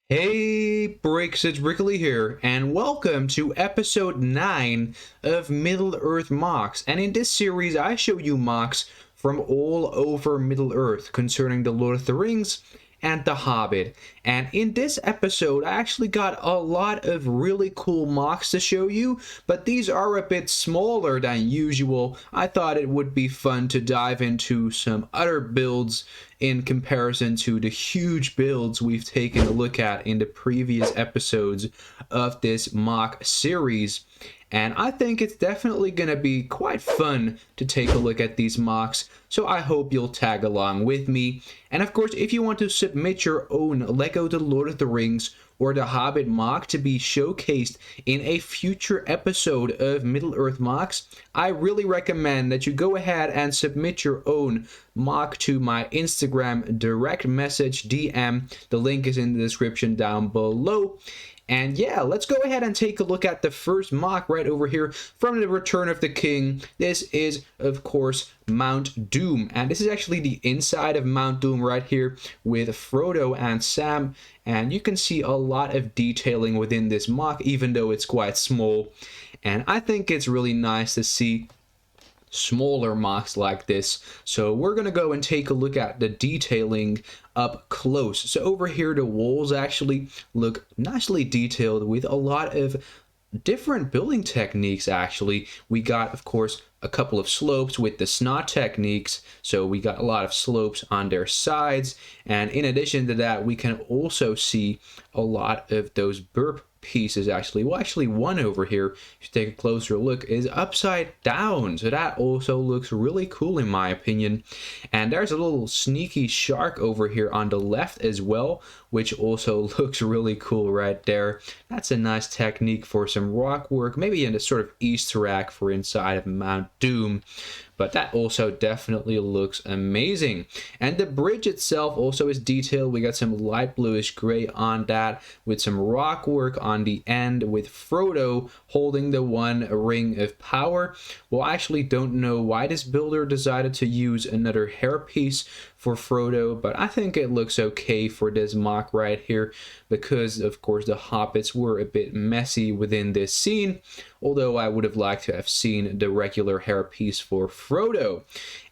Hey, Breaks, it's Brickley here, and welcome to episode 9 of Middle-earth MOCs. And in this series, I show you MOCs from all over Middle-earth concerning the Lord of the Rings and The Hobbit. And in this episode, I actually got a lot of really cool MOCs to show you, but these are a bit smaller than usual. I thought it would be fun to dive into some other builds in comparison to the huge builds we've taken a look at in the previous episodes of this MOC series. And I think it's definitely going to be quite fun to take a look at these MOCs, so I hope you'll tag along with me. And of course, if you want to submit your own Lego The Lord of the Rings or The Hobbit MOC to be showcased in a future episode of Middle-earth MOCs, I really recommend that you go ahead and submit your own MOC to my Instagram direct message DM. The link is in the description down below. And yeah, let's go ahead and take a look at the first MOC right over here from the Return of the King. This is, of course, Mount Doom. And this is actually the inside of Mount Doom right here with Frodo and Sam. And you can see a lot of detailing within this MOC, even though it's quite small. And I think it's really nice to see smaller MOCs like this. So we're going to go and take a look at the detailing up close. So over here, the walls actually look nicely detailed with a lot of different building techniques. Actually, we got, of course, a couple of slopes with the snot techniques, so we got a lot of slopes on their sides, and in addition to that, we can also see a lot of those burp pieces. Actually, one over here, if you take a closer look, is upside down, so that also looks really cool in my opinion. And there's a little sneaky shark over here on the left as well, which also looks really cool right there. That's a nice technique for some rock work, maybe in a sort of Easter egg for inside of Mount Doom. But that also definitely looks amazing. And the bridge itself also is detailed. We got some light bluish gray on that with some rock work on the end with Frodo holding the one ring of power. Well, I actually don't know why this builder decided to use another hairpiece for Frodo, but I think it looks okay for this MOC right here because, of course, the hobbits were a bit messy within this scene, although I would have liked to have seen the regular hairpiece for Frodo.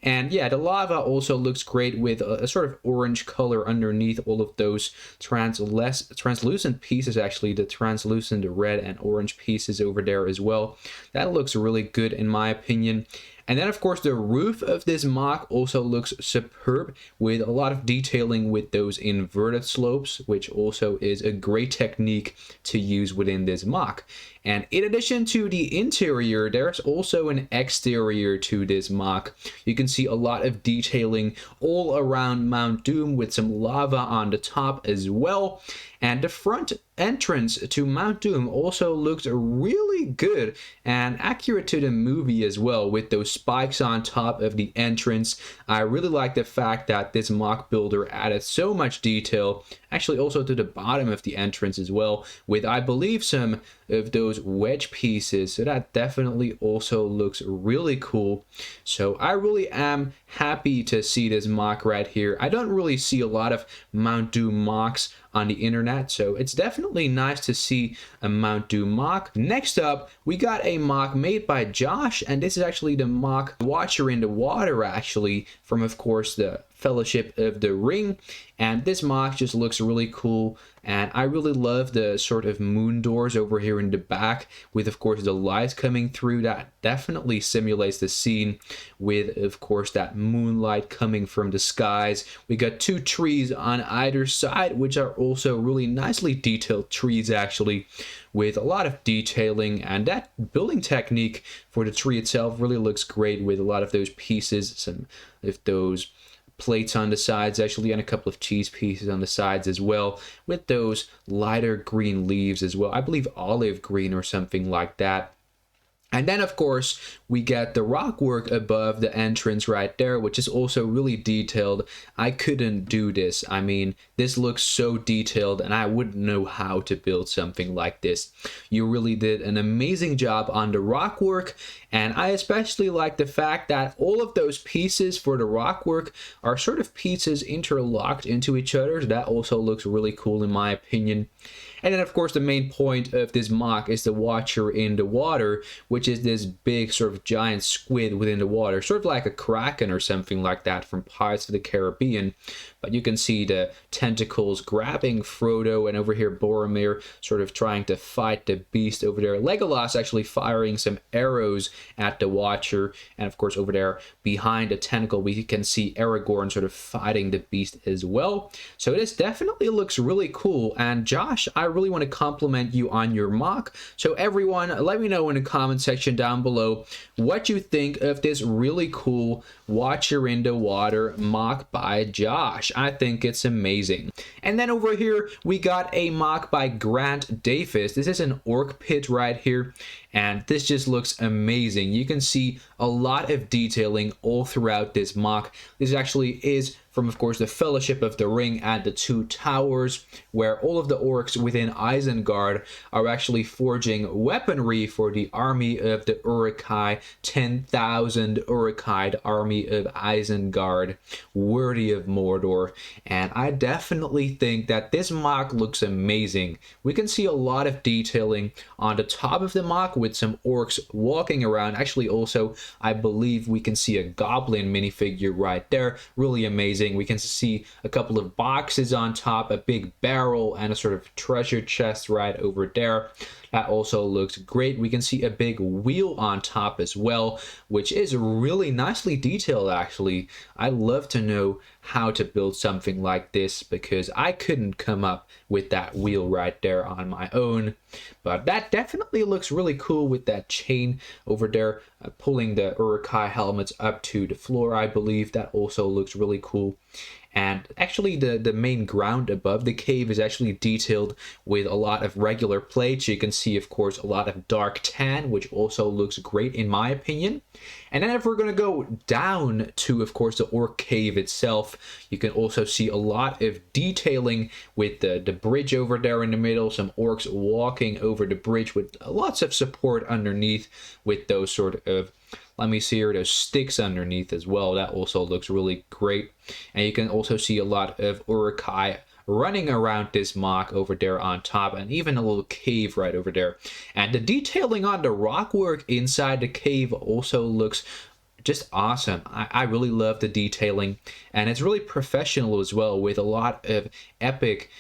And yeah, the lava also looks great with a sort of orange color underneath all of those translucent pieces, actually, the translucent red and orange pieces over there as well. That looks really good in my opinion. And then, of course, the roof of this MOC also looks superb with a lot of detailing with those inverted slopes, which also is a great technique to use within this MOC. And in addition to the interior, there's also an exterior to this MOC. You can see a lot of detailing all around Mount Doom with some lava on the top as well. And the front entrance to Mount Doom also looks really good and accurate to the movie as well, with those spikes on top of the entrance. I really like the fact that this MOC builder added so much detail, actually also to the bottom of the entrance as well, with, I believe, some of those wedge pieces, so that definitely also looks really cool. So I really am happy to see this MOC right here. I don't really see a lot of Mount Doom MOCs on the internet, so it's definitely nice to see a Mount Doom MOC. Next up, we got a MOC made by Josh, and this is actually the MOC Watcher in the Water, actually, from, of course, the Fellowship of the Ring. And this MOC just looks really cool, and I really love the sort of moon doors over here in the back with, of course, the light coming through. That definitely simulates the scene with, of course, that moonlight coming from the skies. We got two trees on either side, which are also really nicely detailed trees, actually, with a lot of detailing. And that building technique for the tree itself really looks great with a lot of those pieces, some of those plates on the sides actually, and a couple of cheese pieces on the sides as well, with those lighter green leaves as well. I believe olive green or something like that. And then, of course, we get the rock work above the entrance right there, which is also really detailed. I couldn't do this. I mean, this looks so detailed, and I wouldn't know how to build something like this. You really did an amazing job on the rock work, and I especially like the fact that all of those pieces for the rock work are sort of pieces interlocked into each other. So that also looks really cool in my opinion. And then, of course, the main point of this MOC is the Watcher in the water, which is this big sort of giant squid within the water, sort of like a kraken or something like that from Pirates of the Caribbean. But you can see the tentacles grabbing Frodo, and over here Boromir sort of trying to fight the beast over there. Legolas actually firing some arrows at the Watcher, and of course over there behind the tentacle we can see Aragorn sort of fighting the beast as well. So this definitely looks really cool, and Josh, I really want to compliment you on your MOC. So everyone, let me know in the comment section down below what you think of this really cool Watcher in the Water MOC by Josh. I think it's amazing. And then over here we got a MOC by Grant Davis. This is an orc pit right here, and this just looks amazing. You can see a lot of detailing all throughout this MOC. This actually is from, of course, the Fellowship of the Ring and the Two Towers, where all of the orcs within Isengard are actually forging weaponry for the army of the Uruk-hai, 10,000 Uruk-hai, the army of Isengard, worthy of Mordor. And I definitely think that this MOC looks amazing. We can see a lot of detailing on the top of the MOC with some orcs walking around. Actually, also, I believe we can see a goblin minifigure right there. Really amazing. We can see a couple of boxes on top, a big barrel, and a sort of treasure chest right over there. That also looks great. We can see a big wheel on top as well, which is really nicely detailed actually. I love to know how to build something like this because I couldn't come up with that wheel right there on my own. But that definitely looks really cool with that chain over there pulling the Uruk-hai helmets up to the floor. I believe that also looks really cool. And actually the main ground above the cave is actually detailed with a lot of regular plates. You can see, of course, a lot of dark tan, which also looks great in my opinion. And then if we're going to go down to, of course, the orc cave itself, you can also see a lot of detailing with the bridge over there in the middle, some orcs walking over the bridge with lots of support underneath with those sort of, let me see here, those sticks underneath as well. That also looks really great. And you can also see a lot of Uruk-hai running around this MOC over there on top, and even a little cave right over there. And the detailing on the rock work inside the cave also looks just awesome. I really love the detailing, and it's really professional as well with a lot of epic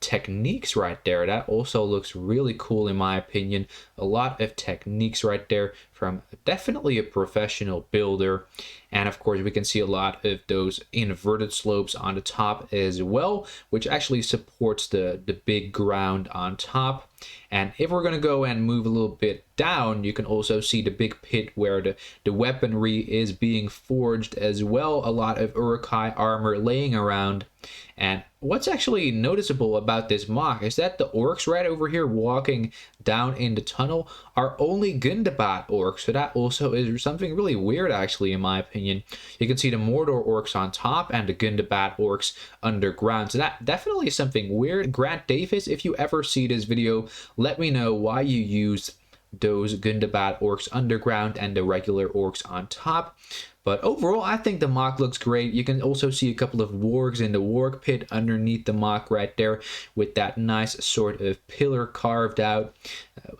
techniques right there. That also looks really cool in my opinion. A lot of techniques right there from definitely a professional builder. And of course we can see a lot of those inverted slopes on the top as well, which actually supports the big ground on top. And if we're going to go and move a little bit down, you can also see the big pit where the weaponry is being forged as well. A lot of Uruk-hai armor laying around. And what's actually noticeable about this MOC is that the orcs right over here walking down in the tunnel are only Gundabad orcs. So that also is something really weird actually in my opinion. You can see the Mordor orcs on top and the Gundabad orcs underground. So that definitely is something weird. Grant Davis, if you ever see this video, let me know why you used those Gundabad orcs underground and the regular orcs on top. But overall, I think the MOC looks great. You can also see a couple of wargs in the Orc Pit underneath the MOC right there with that nice sort of pillar carved out.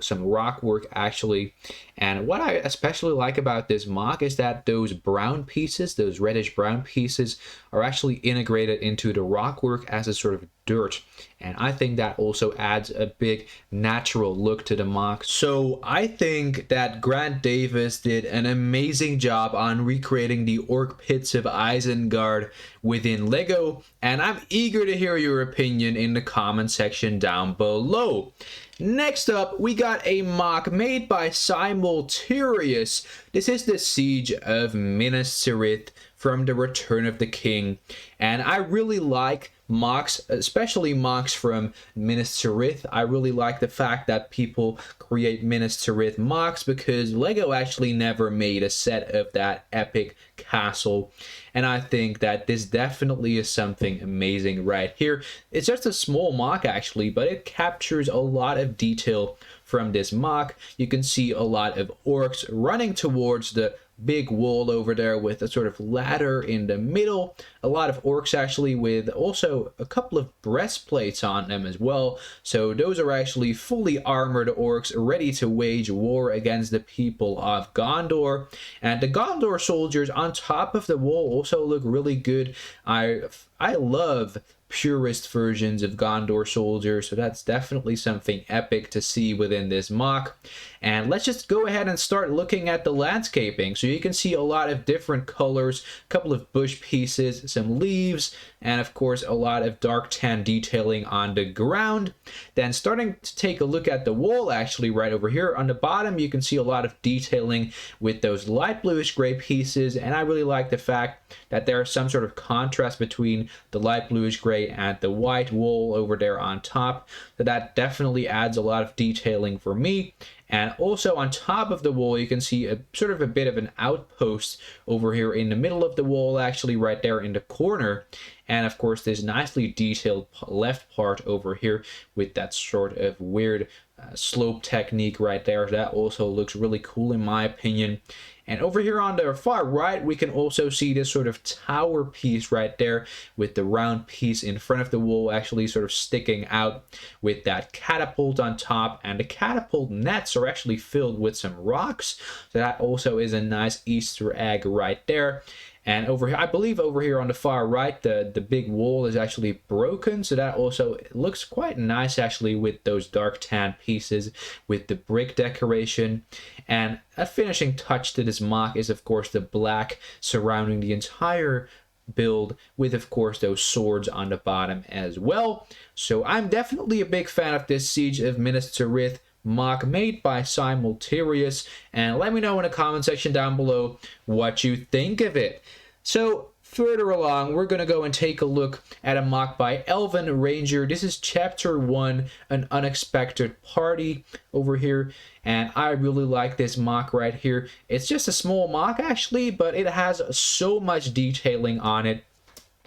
Some rock work actually. And what I especially like about this MOC is that those brown pieces, those reddish brown pieces, are actually integrated into the rock work as a sort of dirt. And I think that also adds a big natural look to the MOC. So I think that Grant Davis did an amazing job on recreating the Orc Pits of Isengard within LEGO. And I'm eager to hear your opinion in the comment section down below. Next up, we got a MOC made by Simulterious. This is the Siege of Minas Tirith from the Return of the King. And I really like MOCs, especially MOCs from Minas Tirith. I really like the fact that people create Minas Tirith MOCs because LEGO actually never made a set of that epic castle. And I think that this definitely is something amazing right here. It's just a small MOC actually, but it captures a lot of detail from this MOC. You can see a lot of orcs running towards the big wall over there with a sort of ladder in the middle. A lot of orcs actually with also a couple of breastplates on them as well. So those are actually fully armored orcs ready to wage war against the people of Gondor. And the Gondor soldiers on top of the wall also look really good. I love purist versions of Gondor soldiers, so that's definitely something epic to see within this MOC. And let's just go ahead and start looking at the landscaping. So you can see a lot of different colors, a couple of bush pieces, some leaves, and of course a lot of dark tan detailing on the ground. Then starting to take a look at the wall actually right over here on the bottom, you can see a lot of detailing with those light bluish gray pieces, and I really like the fact that there's some sort of contrast between the light bluish gray and the white wall over there on top. So that definitely adds a lot of detailing for me. And also on top of the wall, you can see a sort of a bit of an outpost over here in the middle of the wall, actually right there in the corner. And of course, this nicely detailed left part over here with that sort of weird slope technique right there. That also looks really cool in my opinion. And over here on the far right, we can also see this sort of tower piece right there with the round piece in front of the wall actually sort of sticking out with that catapult on top. And the catapult nets are actually filled with some rocks. So that also is a nice Easter egg right there. And over here, I believe over here on the far right, the big wall is actually broken. So that also looks quite nice actually with those dark tan pieces with the brick decoration. And a finishing touch to this MOC is of course the black surrounding the entire build with of course those swords on the bottom as well. So I'm definitely a big fan of this Siege of Minas Tirith MOC made by Simulterious, and let me know in the comment section down below what you think of it. So further along, we're going to go and take a look at a MOC by Elven Ranger. This is Chapter 1, An Unexpected Party over here, and I really like this MOC right here. It's just a small MOC actually, but it has so much detailing on it.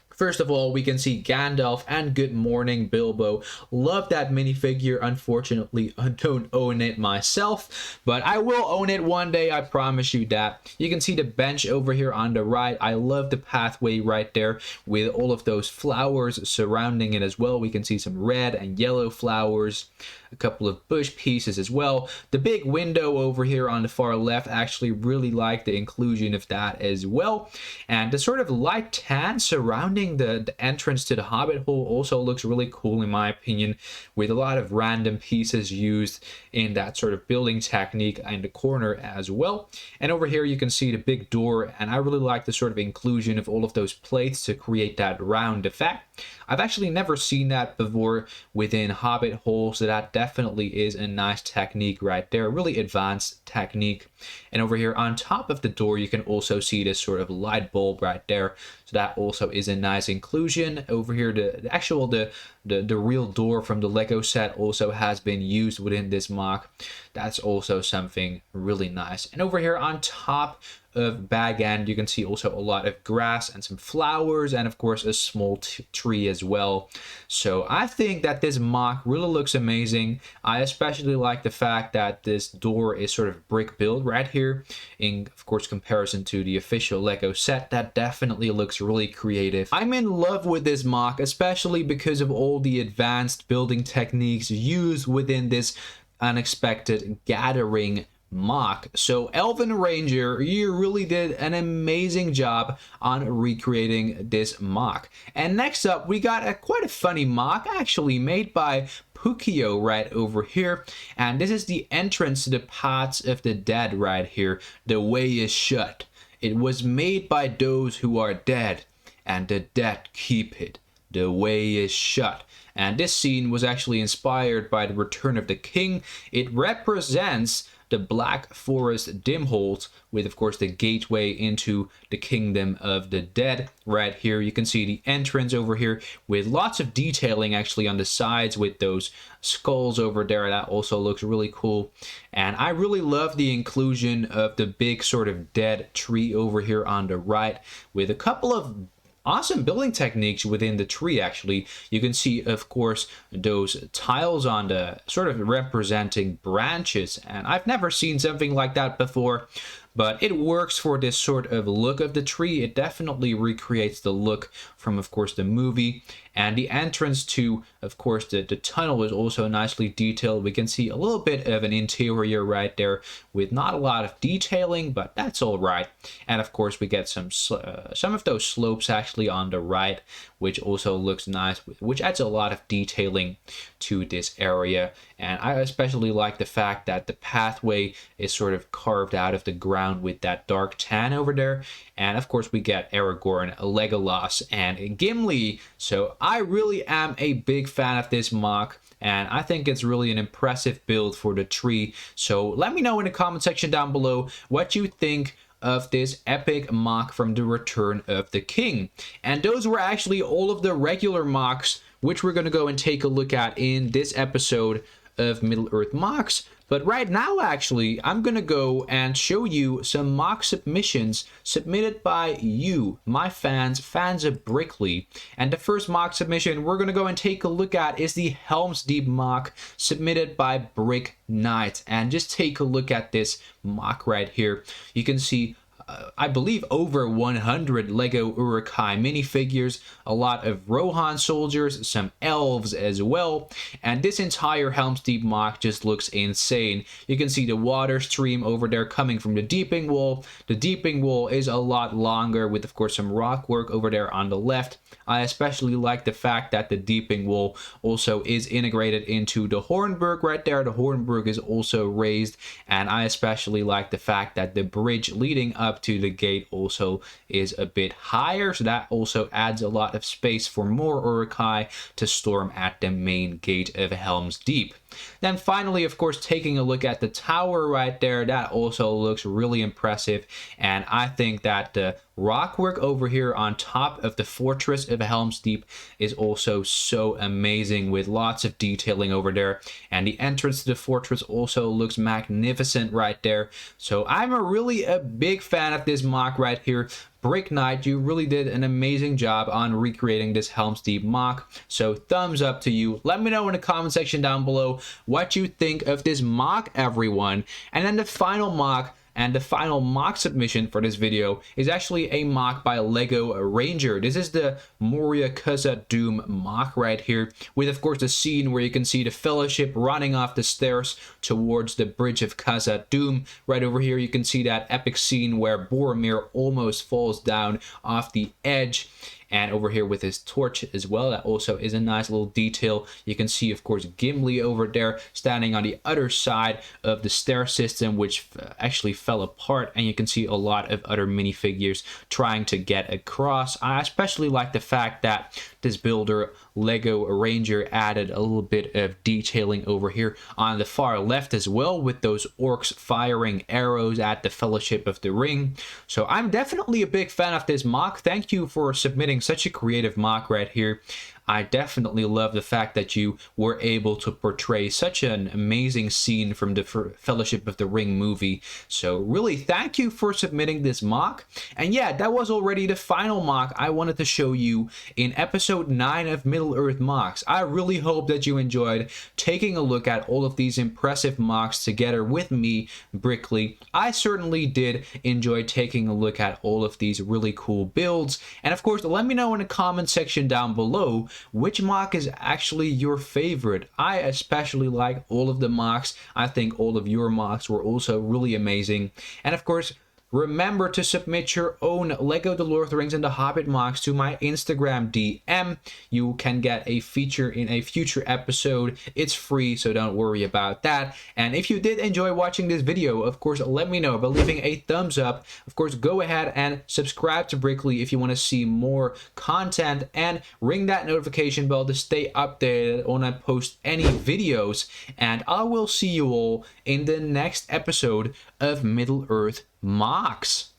First of all, we can see Gandalf and Good Morning Bilbo. Love that minifigure. Unfortunately, I don't own it myself, but I will own it one day, I promise you that. You can see the bench over here on the right. I love the pathway right there with all of those flowers surrounding it as well. We can see some red and yellow flowers, a couple of bush pieces as well. The big window over here on the far left, actually really like the inclusion of that as well. And the sort of light tan surrounding the entrance to the Hobbit hole also looks really cool in my opinion, with a lot of random pieces used in that sort of building technique in the corner as well. And over here you can see the big door, and I really like the sort of inclusion of all of those plates to create that round effect. I've actually never seen that before within Hobbit hole, so that definitely is a nice technique right there, really advanced technique. And over here on top of the door you can also see this sort of light bulb right there, so that also is a nice inclusion. Over here the real door from the Lego set also has been used within this MOC. That's also something really nice. And over here on top of Bag End, you can see also a lot of grass and some flowers, and of course a small tree as well. So I think that this MOC really looks amazing. I especially like the fact that this door is sort of brick built right here in of course comparison to the official Lego set. That definitely looks really creative. I'm in love with this MOC, especially because of all the advanced building techniques used within this unexpected gathering MOC. So Elven Ranger, you really did an amazing job on recreating this MOC. And next up we got quite a funny MOC actually made by Pukio right over here, and this is the entrance to the Paths of the Dead right here. The way is shut. It was made by those who are dead, and the dead keep it. The way is shut. And this scene was actually inspired by the Return of the King. It represents the Black Forest dim holes, with of course the gateway into the Kingdom of the Dead. Right here you can see the entrance over here with lots of detailing actually on the sides with those skulls over there. That also looks really cool. And I really love the inclusion of the big sort of dead tree over here on the right, with a couple of awesome building techniques within the tree. Actually, you can see of course those tiles on the sort of representing branches, and I've never seen something like that before, but it works for this sort of look of the tree. It definitely recreates the look from of course the movie. And the entrance to of course the tunnel is also nicely detailed. We can see a little bit of an interior right there with not a lot of detailing, but that's all right. And of course we get some of those slopes actually on the right, which also looks nice, which adds a lot of detailing to this area. And I especially like the fact that the pathway is sort of carved out of the ground with that dark tan over there. And of course we get Aragorn, Legolas, and Gimli. So I really am a big fan of this MOC, and I think it's really an impressive build for the tree. So let me know in the comment section down below what you think of this epic MOC from the Return of the King. And those were actually all of the regular MOCs, which we're going to go and take a look at in this episode of Middle-earth MOCs. But right now, actually, I'm going to go and show you some MOC submissions submitted by you, my fans of Brickley. And the first MOC submission we're going to go and take a look at is the Helms Deep MOC submitted by Brick Knight. And just take a look at this MOC right here. You can see I believe over 100 Lego Uruk-hai minifigures, a lot of Rohan soldiers, some elves as well, and this entire Helms Deep MOC just looks insane. You can see the water stream over there coming from the deeping wall. The deeping wall is a lot longer with of course some rock work over there on the left. I especially like the fact that the deeping wall also is integrated into the Hornburg right there. The Hornburg is also raised, and I especially like the fact that the bridge leading up to the gate also is a bit higher, so that also adds a lot of space for more Uruk-hai to storm at the main gate of Helm's Deep. Then finally, of course, taking a look at the tower right there, that also looks really impressive, and I think that the rock work over here on top of the fortress of Helm's Deep is also so amazing, with lots of detailing over there, and the entrance to the fortress also looks magnificent right there. So I'm really a big fan of this MOC right here. Brick Knight, you really did an amazing job on recreating this Helm's Deep MOC, so thumbs up to you. Let me know in the comment section down below what you think of this MOC, everyone. And then the final MOC and the final MOC submission for this video is actually a MOC by Lego Ranger. This is the Moria Khazad-Dûm MOC right here, with of course the scene where you can see the Fellowship running off the stairs towards the bridge of Khazad-Dûm. Right over here you can see that epic scene where Boromir almost falls down off the edge. And over here with his torch as well, that also is a nice little detail. You can see, of course, Gimli over there standing on the other side of the stair system, which actually fell apart. And you can see a lot of other minifigures trying to get across. I especially like the fact that this builder, Lego Ranger, added a little bit of detailing over here on the far left as well, with those orcs firing arrows at the Fellowship of the Ring. So I'm definitely a big fan of this MOC. Thank you for submitting such a creative MOC right here. I definitely love the fact that you were able to portray such an amazing scene from the Fellowship of the Ring movie. So really, thank you for submitting this MOC. And yeah, that was already the final MOC I wanted to show you in episode 9 of Middle-earth MOCs. I really hope that you enjoyed taking a look at all of these impressive MOCs together with me, Brickley. I certainly did enjoy taking a look at all of these really cool builds. And of course, let me know in the comment section down below which MOC is actually your favorite. I especially like all of the MOCs. I think all of your MOCs were also really amazing. And of course, remember to submit your own Lego The Lord of the Rings and the Hobbit MOCs to my Instagram DM. You can get a feature in a future episode. It's free, so don't worry about that. And if you did enjoy watching this video, of course, let me know by leaving a thumbs up. Of course, go ahead and subscribe to Brickley if you want to see more content, and ring that notification bell to stay updated when I post any videos. And I will see you all in the next episode of Middle-earth MOCs.